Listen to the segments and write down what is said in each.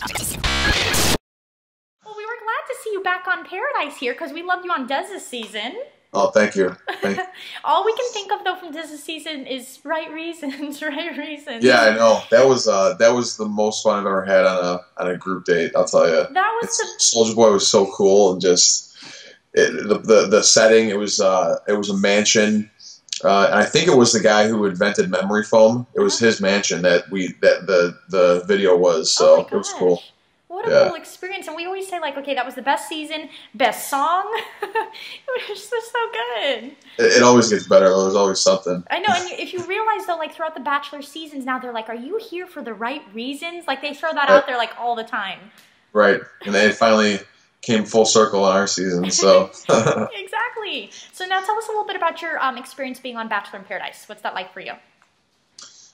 Well, we were glad to see you back on Paradise here because we loved you on Dez's season. Oh, thank you. All we can think of though from Dez's season is right reasons, right reasons. Yeah, I know. That was the most fun I've ever had on a group date. I'll tell you. That was Soldier Boy was so cool, and just the setting. It was a mansion. And I think it was the guy who invented memory foam. It was his mansion that the video was. So it was cool. What a cool experience. And we always say, like, okay, that was the best season, best song. It was just so good. It always gets better. There's always something. I know. And if you realize, though, like, throughout the Bachelor seasons now, they're like, are you here for the right reasons? Like, they throw that out there, like, all the time. Right. And they finally came full circle in our season, so. Exactly. So now tell us a little bit about your experience being on Bachelor in Paradise. What's that like for you?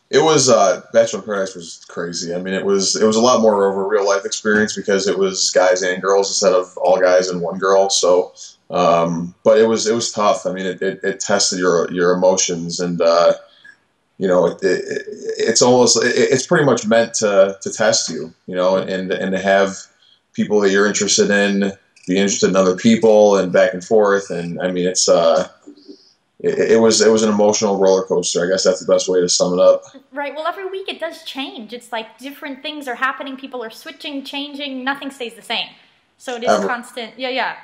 It was Bachelor in Paradise was crazy. I mean, it was a lot more of a real life experience because it was guys and girls instead of all guys and one girl. So, but it was tough. I mean, it tested your emotions, and you know, it's pretty much meant to test you, you know, and to have people that you're interested in be interested in other people and back and forth. And I mean, it was an emotional roller coaster. I guess that's the best way to sum it up. Right. Well, every week it does change. It's like different things are happening. People are switching, changing. Nothing stays the same. So it is constant. Yeah, yeah.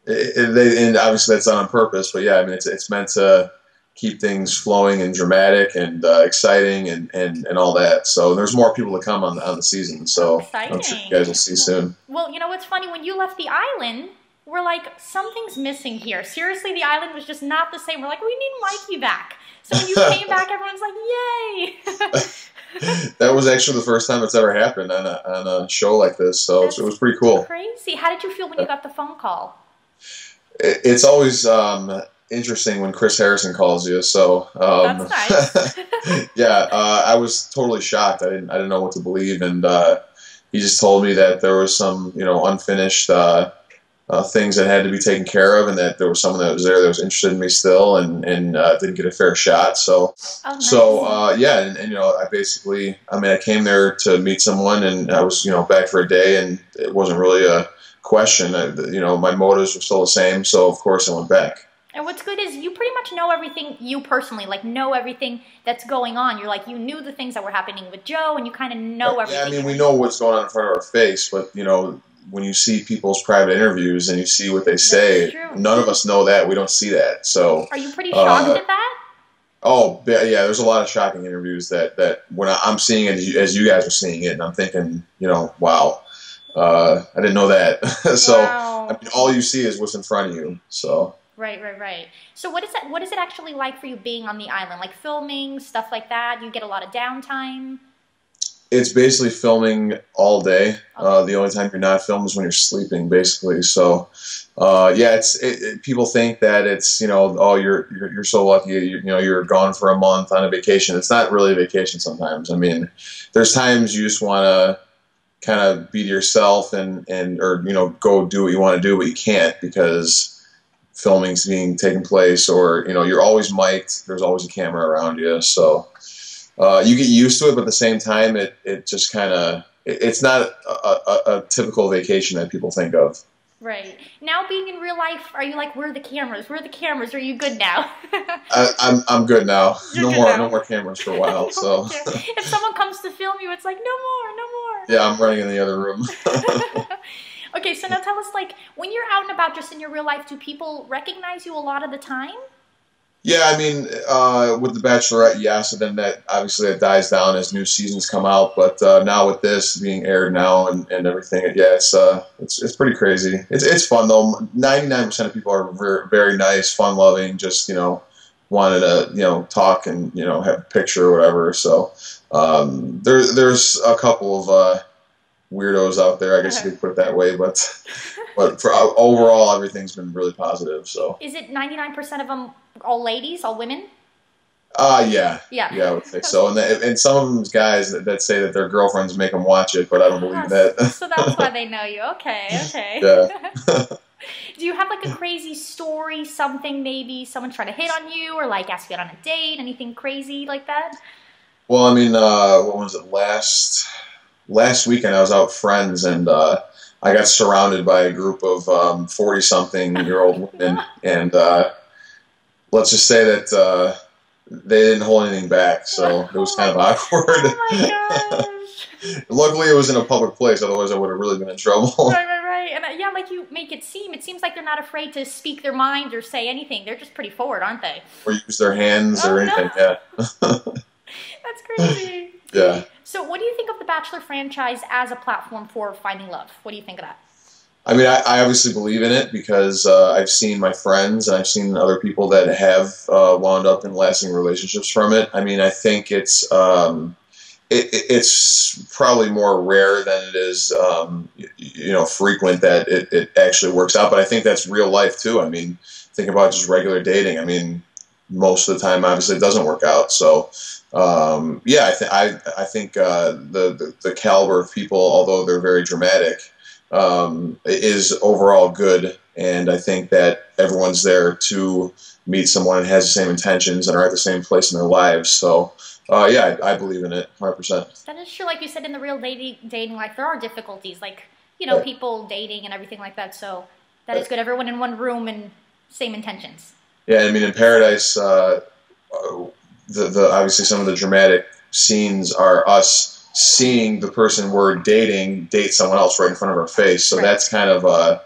And obviously that's done on purpose. But yeah, I mean, it's meant to keep things flowing and dramatic and exciting and all that. So there's more people to come on the season. So I'm sure you guys will see soon. Well, you know what's funny? When you left the island, we're like, something's missing here. Seriously, the island was just not the same. We're like, we need Mikey back. So when you came back, everyone's like, yay! That was actually the first time it's ever happened on a show like this. So it was pretty cool. Crazy. How did you feel when you got the phone call? It's always interesting when Chris Harrison calls you. So that's nice. Yeah, I was totally shocked. I didn't know what to believe, and he just told me that there was some unfinished things that had to be taken care of, and that there was someone that was there that was interested in me still, and didn't get a fair shot. So, yeah, and I came there to meet someone, and I was back for a day, and it wasn't really a question. My motives were still the same, so of course I went back. And what's good is you pretty much know everything, you personally, like, know everything that's going on. You're like, you knew the things that were happening with Joe, and you kind of know everything. Yeah, I mean, we know what's going on in front of our face, but, when you see people's private interviews and you see what they say, none of us know that. We don't see that. So, are you pretty shocked at that? Oh, yeah, there's a lot of shocking interviews that when I'm seeing it as you guys are seeing it, and I'm thinking, wow, I didn't know that. So, wow. I mean, all you see is what's in front of you. So. Right. So what is it actually like for you being on the island? Like filming, stuff like that? You get a lot of downtime? It's basically filming all day. The only time you're not filming is when you're sleeping, basically. So, yeah, people think that it's oh, you're so lucky. You're gone for a month on a vacation. It's not really a vacation sometimes. I mean, there's times you just want to kind of be to yourself or go do what you want to do, but you can't because filming's being taken place, or you're always mic'd. There's always a camera around you, so you get used to it. But at the same time, it just kind of it's not a typical vacation that people think of. Right. Now, being in real life, are you like, where are the cameras? Where are the cameras? Are you good now? I'm good now. No more cameras for a while. So if someone comes to film you, it's like no more. Yeah, I'm running in the other room. Okay, so now tell us, like, when you're out and about just in your real life, do people recognize you a lot of the time? Yeah, I mean, with The Bachelorette, yes, and then that dies down as new seasons come out. But now with this being aired now and everything, yeah, it's pretty crazy. It's fun though. 99% of people are very, very nice, fun-loving, just wanted to talk and have a picture or whatever. So there's a couple of weirdos out there, I guess you could put it that way, but for overall, everything's been really positive. So is it 99% of them all ladies, all women? Yeah, I would think so. And some of them guys that say that their girlfriends make them watch it, but I don't believe that. So that's why they know you. Okay. Yeah. Do you have like a crazy story? Something maybe someone tried to hit on you, or like ask you out on a date? Anything crazy like that? Well, I mean, what was it last weekend I was out with friends, and I got surrounded by a group of 40-something-year-old women, and let's just say that they didn't hold anything back, so it was kind of awkward. Oh my gosh. Luckily, it was in a public place, otherwise I would have really been in trouble. Right. And yeah, like you make it seems like they're not afraid to speak their mind or say anything. They're just pretty forward, aren't they? Or use their hands or anything, yeah. That's crazy. Yeah. So what do you think of the Bachelor franchise as a platform for finding love? What do you think of that? I mean, I obviously believe in it because I've seen my friends and I've seen other people that have wound up in lasting relationships from it. I mean, I think it's probably more rare than it is, frequent that it actually works out. But I think that's real life too. I mean, think about just regular dating. I mean, most of the time, obviously, it doesn't work out. So, yeah, I think the caliber of people, although they're very dramatic, is overall good. And I think that everyone's there to meet someone and has the same intentions and are at the same place in their lives. So, yeah, I believe in it 100%. That is true. Like you said, in the real dating life, there are difficulties, like, Right. people dating and everything like that. So that is good. Everyone in one room and same intentions. Yeah, I mean, in Paradise, the obviously some of the dramatic scenes are us seeing the person we're dating date someone else right in front of our face. So Right. that's kind of a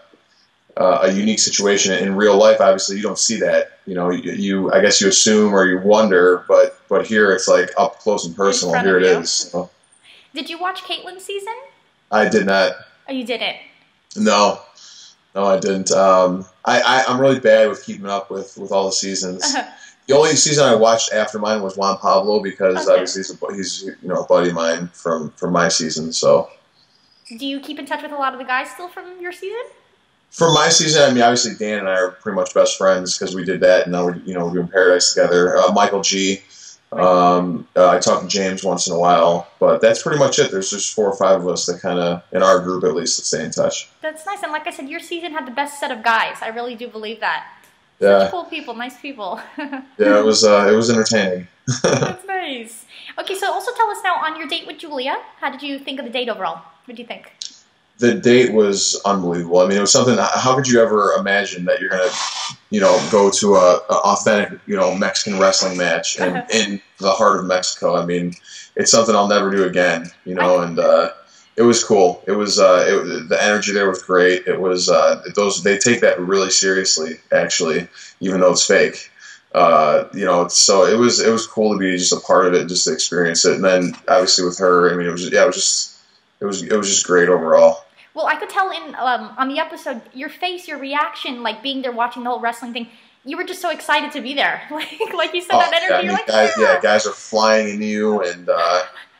unique situation. In real life, obviously, you don't see that. I guess you assume or you wonder, but here it's like up close and personal. Here it is. So. Did you watch Caitlin's season? I did not. Oh, you didn't? No, I didn't. I'm really bad with keeping up with all the seasons. The only season I watched after mine was Juan Pablo because obviously he's a buddy of mine from my season. So, do you keep in touch with a lot of the guys still from your season? For my season, I mean, obviously Dan and I are pretty much best friends because we did that, and now we're doing Paradise together. Michael G. I talk to James once in a while, but that's pretty much it. There's just 4 or 5 of us that kind of, in our group at least, that stay in touch. That's nice, and like I said, your season had the best set of guys. I really do believe that. Yeah. Such cool people, nice people. Yeah, it was entertaining. That's nice. Okay, so also tell us now on your date with Julia. How did you think of the date overall? What do you think? The date was unbelievable. I mean, it was something. How could you ever imagine that you're gonna, go to a authentic, Mexican wrestling match in the heart of Mexico? I mean, it's something I'll never do again. And it was cool. It was the energy there was great. It was they take that really seriously, actually, even though it's fake. So it was cool to be just a part of it, just to experience it. And then obviously with her, I mean, it was just great overall. Well, I could tell on the episode, your face, your reaction, like being there watching the whole wrestling thing, you were just so excited to be there. Like you said, that energy, you're like, guys are flying into you, and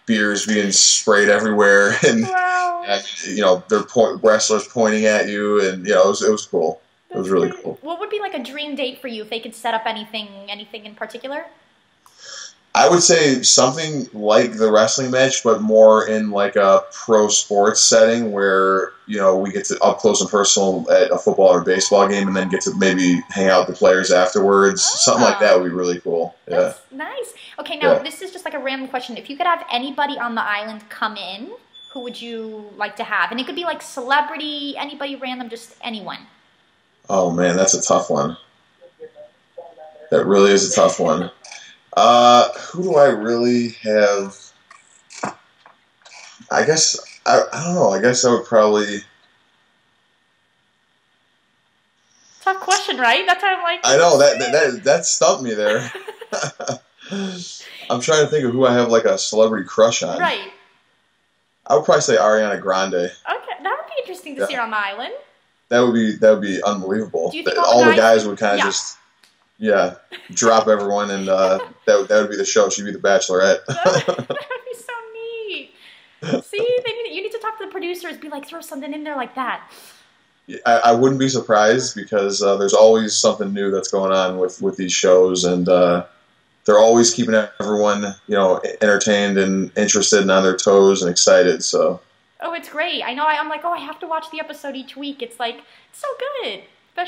beers being sprayed everywhere, and wow. wrestlers pointing at you, and it was cool. It was really cool. What would be like a dream date for you if they could set up anything in particular? I would say something like the wrestling match, but more in like a pro sports setting where, we get to up close and personal at a football or baseball game and then get to maybe hang out with the players afterwards. Something like that would be really cool. Yeah. That's nice. Okay, now this is just like a random question. If you could have anybody on the island come in, who would you like to have? And it could be like celebrity, anybody random, just anyone. Oh man, that's a tough one. That really is a tough one. Who do I really have? I guess I don't know. I guess I would probably. Tough question, right? That's how I'm like. I know that stumped me there. I'm trying to think of who I have like a celebrity crush on. Right. I would probably say Ariana Grande. Okay, that would be interesting to see her on the island. That would be unbelible. Do you think all the guys would kind of just. Yeah, drop everyone, and that would be the show. She'd be the Bachelorette. That would be so neat. See, you need to talk to the producers. Be like, throw something in there like that. I wouldn't be surprised because there's always something new that's going on with these shows, and they're always keeping everyone entertained and interested and on their toes and excited. So. Oh, it's great. I know. I'm like, I have to watch the episode each week. It's like it's so good.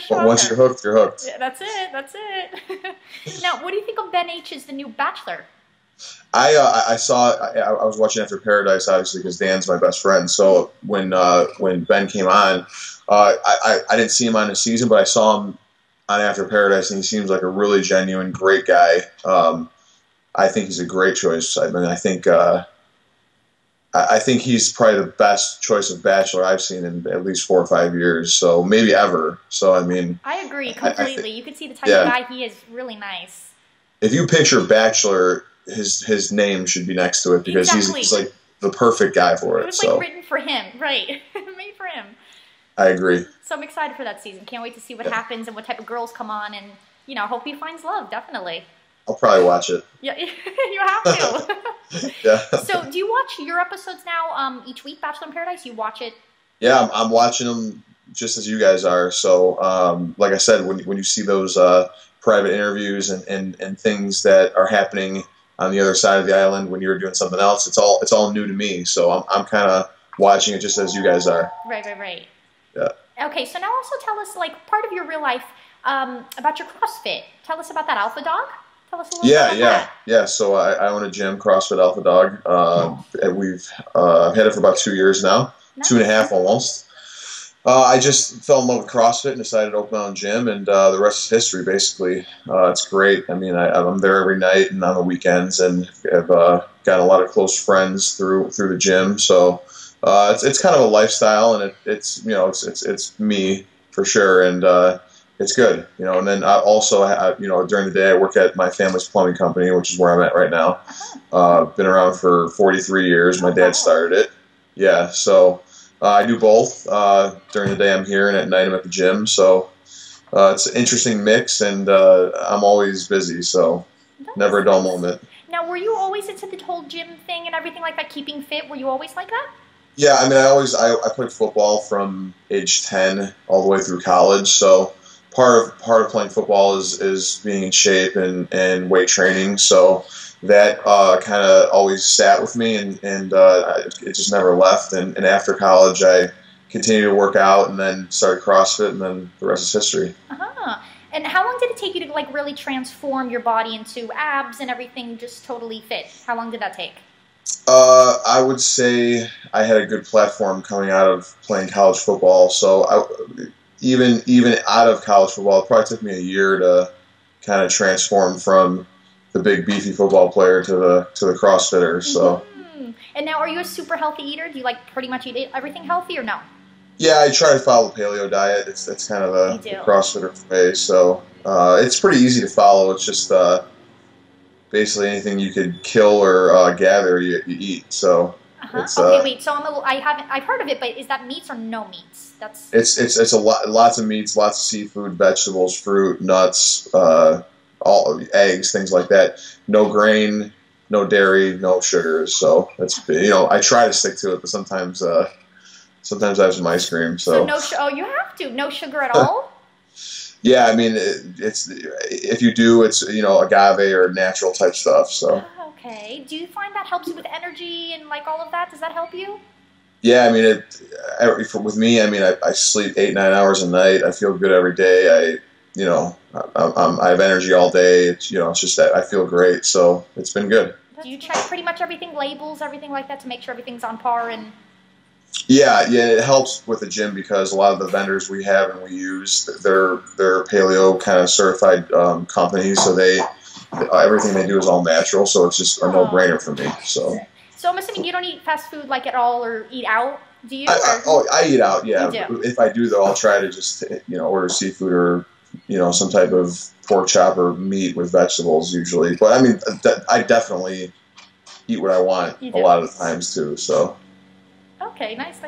Well, once you're hooked, you're hooked. Yeah, that's it. Now, what do you think of Ben H's The New Bachelor? I saw. I was watching After Paradise, obviously, because Dan's my best friend. So when Ben came on, I didn't see him on the season, but I saw him on After Paradise, and he seems like a really genuine, great guy. I think he's a great choice. I mean, I think he's probably the best choice of Bachelor I've seen in at least 4 or 5 years, so maybe ever. So I mean, I agree completely. You can see the type of guy he is. Really nice. If you picture Bachelor, his name should be next to it because he's like the perfect guy for it. It was like written for him, right? Made for him. I agree. So I'm excited for that season. Can't wait to see what happens and what type of girls come on, and hope he finds love. Definitely. I'll probably watch it. Yeah, you have to. Yeah. So, do you watch your episodes now each week, Bachelor in Paradise? You watch it? Yeah, I'm watching them just as you guys are. So, like I said, when you see those private interviews and things that are happening on the other side of the island when you're doing something else, it's all new to me. So I'm kind of watching it just as you guys are. Right. Yeah. Okay, so now also tell us, like, part of your real life about your CrossFit. Tell us about that Alpha Dog. Tell us a little bit about that. So I own a gym, CrossFit Alpha Dog. And we've had it for about 2 years now, nice. 2.5 almost. I just fell in love with CrossFit and decided to open my own gym, and the rest is history, basically. It's great. I mean, I'm there every night and on the weekends, and I've got a lot of close friends through the gym. So it's kind of a lifestyle, and it's me for sure, and it's good, And then I also, during the day, I work at my family's plumbing company, which is where I'm at right now. Been around for 43 years. My dad started it. Yeah, so I do both. During the day, I'm here, and at night, I'm at the gym. So it's an interesting mix, and I'm always busy, so never a dull moment. Now, were you always into the whole gym thing and everything like that, keeping fit? Were you always like that? Yeah, I mean, I played football from age 10 all the way through college, so part of playing football is being in shape and weight training. So that kind of always sat with me, and it just never left. And after college, I continued to work out, and then started CrossFit, and then the rest is history. And how long did it take you to like really transform your body into abs and everything, just totally fit? How long did that take? I would say I had a good platform coming out of playing college football. So even out of college football, it probably took me a year to kind of transform from the big beefy football player to the CrossFitter. So. And now, are you a super healthy eater? Do you like pretty much eat everything healthy or no? Yeah, I try to follow the paleo diet. It's kind of the CrossFitter way. So it's pretty easy to follow. It's just basically anything you could kill or gather, you eat. So. Okay, wait. So I've heard of it, but is that meats or no meats? It's lots of meats, lots of seafood, vegetables, fruit, nuts, all eggs, things like that. No grain, no dairy, no sugars. So that's I try to stick to it, but sometimes I have some ice cream. So no. You have to no sugar at all. Yeah, I mean it's if you do, it's agave or natural type stuff. So. Okay. Do you find that helps you with energy and like all of that? Does that help you? Yeah, I mean, with me, I mean, I sleep 8-9 hours a night. I feel good every day. I have energy all day. It's just that I feel great. So it's been good. Do you check pretty much everything, labels, everything like that, to make sure everything's on par? And yeah, it helps with the gym because a lot of the vendors we have and we use, they're paleo kind of certified companies, so everything they do is all natural, so it's just a no-brainer for me. So I'm assuming you don't eat fast food like at all, or eat out, do you? I eat out, yeah. You do. If I do, though, I'll try to just order seafood or some type of pork chop or meat with vegetables usually. But I mean, I definitely eat what I want a lot of the times too. So. Okay, nice.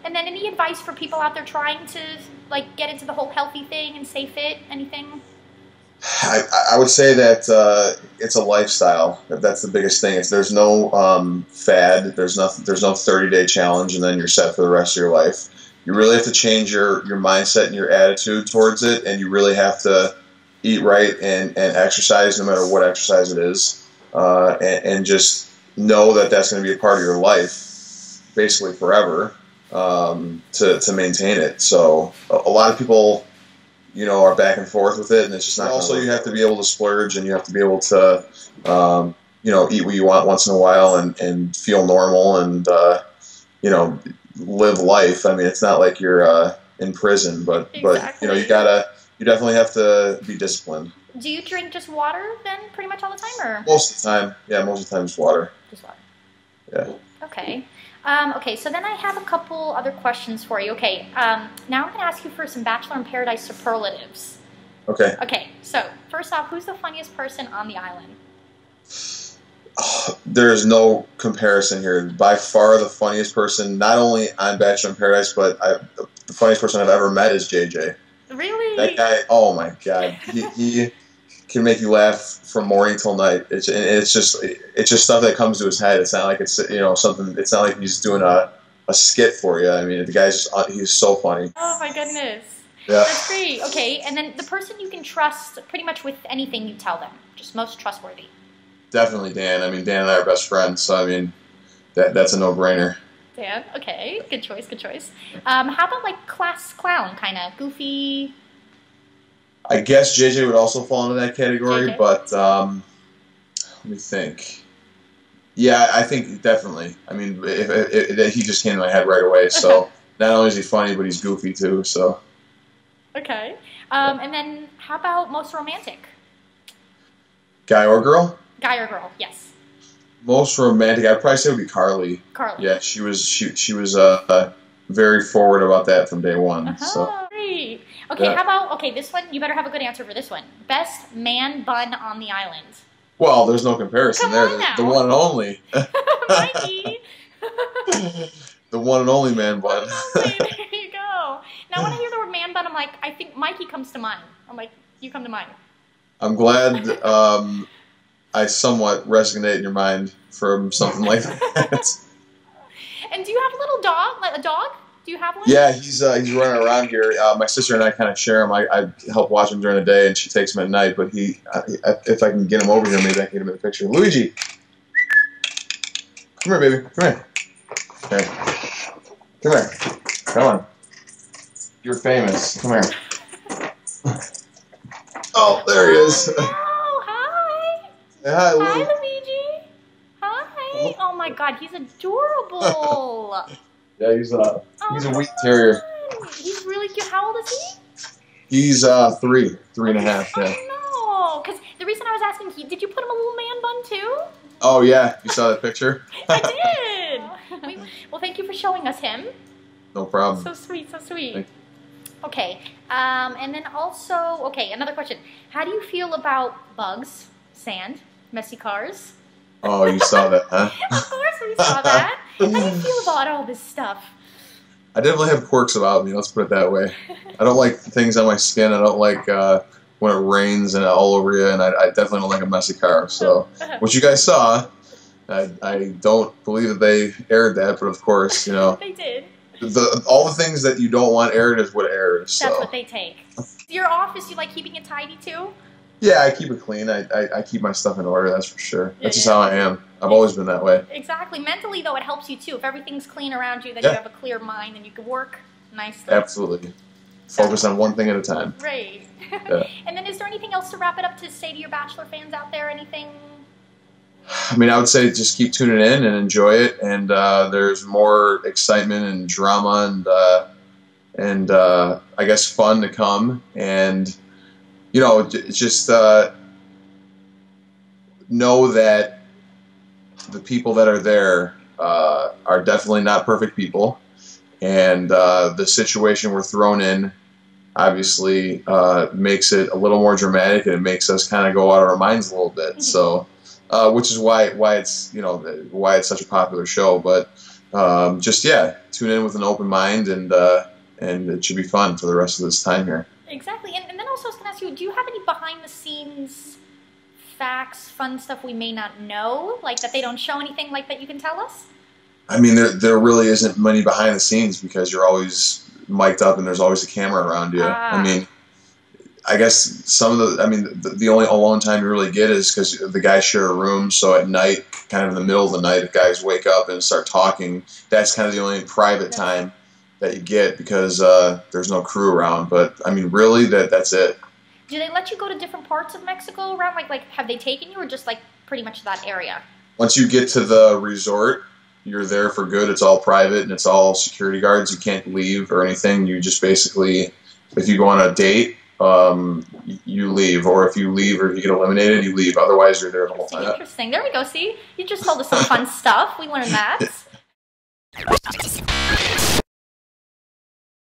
And then any advice for people out there trying to like get into the whole healthy thing and stay fit? Anything? I would say that it's a lifestyle. That's the biggest thing. There's no fad. There's no 30-day challenge and then you're set for the rest of your life. You really have to change your mindset and your attitude towards it, and you really have to eat right and exercise, no matter what exercise it is, and just know that that's going to be a part of your life, basically forever, to maintain it. So a lot of people, are back and forth with it, and it's just not. Also, you have to be able to splurge, and you have to be able to, you know, eat what you want once in a while and feel normal and, you know, live life. I mean, it's not like you're in prison, but you know, you definitely have to be disciplined. Do you drink just water then pretty much all the time, or? Most of the time. Yeah, most of the time it's water. Just water. Yeah. Okay. Okay, so then I have a couple other questions for you. Okay, now I'm going to ask you for some Bachelor in Paradise superlatives. Okay. Okay, so first off, who's the funniest person on the island? There is no comparison here. By far the funniest person, not only on Bachelor in Paradise, but the funniest person I've ever met is JJ. Really? That guy, oh my God. He can make you laugh from morning till night. It's just stuff that comes to his head. It's not like it's, you know, something. It's not like he's doing a skit for you. I mean, the guy's just, he's so funny. Oh my goodness. Yeah. That's great. Okay, and then the person you can trust pretty much with anything you tell them, just most trustworthy. Definitely Dan. I mean, Dan and I are best friends, so I mean, that's a no-brainer. Dan, okay, good choice, good choice. How about like class clown, kind of goofy? I guess JJ would also fall into that category, JJ? but let me think. Yeah, I think definitely. I mean, if he just came to my head right away. So not only is he funny, but he's goofy too. So. Okay. And then how about most romantic? Guy or girl? Guy or girl? Yes. Most romantic, I'd probably say would be Carly. Carly. Yeah, she was very forward about that from day one. So. Great. Okay, Yeah. how about, this one, you better have a good answer for this one. Best man bun on the island. Well, there's no comparison Come there. on now. The one and only. Mikey. The one and only man bun. Okay, there you go. Now when I hear the word man bun, I'm like, I think Mikey comes to mind. I'm like, you come to mind. I'm glad I somewhat resonate in your mind from something like that. And do you have a little dog, like a dog? Do you have one? Yeah, he's running around here. My sister and I kind of share him. I help watch him during the day, and she takes him at night. But if I can get him over here, maybe I can get him in the picture. Luigi, come here, baby. Come here. Okay. Come here. Come on. You're famous. Come here. Oh, there he is. Oh, hi. Hi, Hi, Luigi. Luigi. Hi. Oh my God, he's adorable. Yeah, he's a wheat terrier. He's really cute. How old is he? He's 3 and a half. Yeah. Oh no, because the reason I was asking, did you put him a little man bun too? Oh yeah, you saw that picture? I did. Well, thank you for showing us him. No problem. So sweet, so sweet. Okay, and then also, another question. How do you feel about bugs, sand, messy cars? Oh, you saw that, huh? Of course we saw that. How do you feel about all this stuff? I definitely have quirks about me, let's put it that way. I don't like things on my skin. I don't like when it rains and all over you, and I definitely don't like a messy car. So, what you guys saw, I don't believe that they aired that, but of course, you know. They did. All the things that you don't want aired is what airs. So. That's what they take. Your office, you like keeping it tidy too? Yeah, I keep it clean. I keep my stuff in order, that's for sure. That's just how I am. I've always been that way. Exactly. Mentally, though, it helps you too. If everything's clean around you, then you have a clear mind and you can work nicely. Absolutely. Focus on one thing at a time. Right. Yeah. And then is there anything else to wrap it up to say to your Bachelor fans out there? Anything? I mean, I would say just keep tuning in and enjoy it. And there's more excitement and drama and I guess fun to come. And you know, just know that the people that are there are definitely not perfect people, and the situation we're thrown in obviously makes it a little more dramatic, and it makes us kind of go out of our minds a little bit. So, which is why it's why it's such a popular show. But just tune in with an open mind, and it should be fun for the rest of this time here. Exactly. And then also I was going to ask you, do you have any behind-the-scenes facts, fun stuff we may not know, like that they don't show anything like that you can tell us? I mean, there really isn't many behind the scenes because you're always mic'd up and there's always a camera around you. I mean, I guess the only alone time you really get is because the guys share a room, so at night, kind of in the middle of the night, if guys wake up and start talking, that's kind of the only private time that you get because there's no crew around. But I mean, really, that's it. Do they let you go to different parts of Mexico around? Like have they taken you, or just like pretty much that area. Once you get to the resort, you're there for good. It's all private and it's all security guards. You can't leave or anything. You just basically, if you go on a date, you leave, or if you leave or if you get eliminated, you leave. Otherwise, you're there the whole time. Interesting. There we go. See, you just told us some fun stuff. We learned that.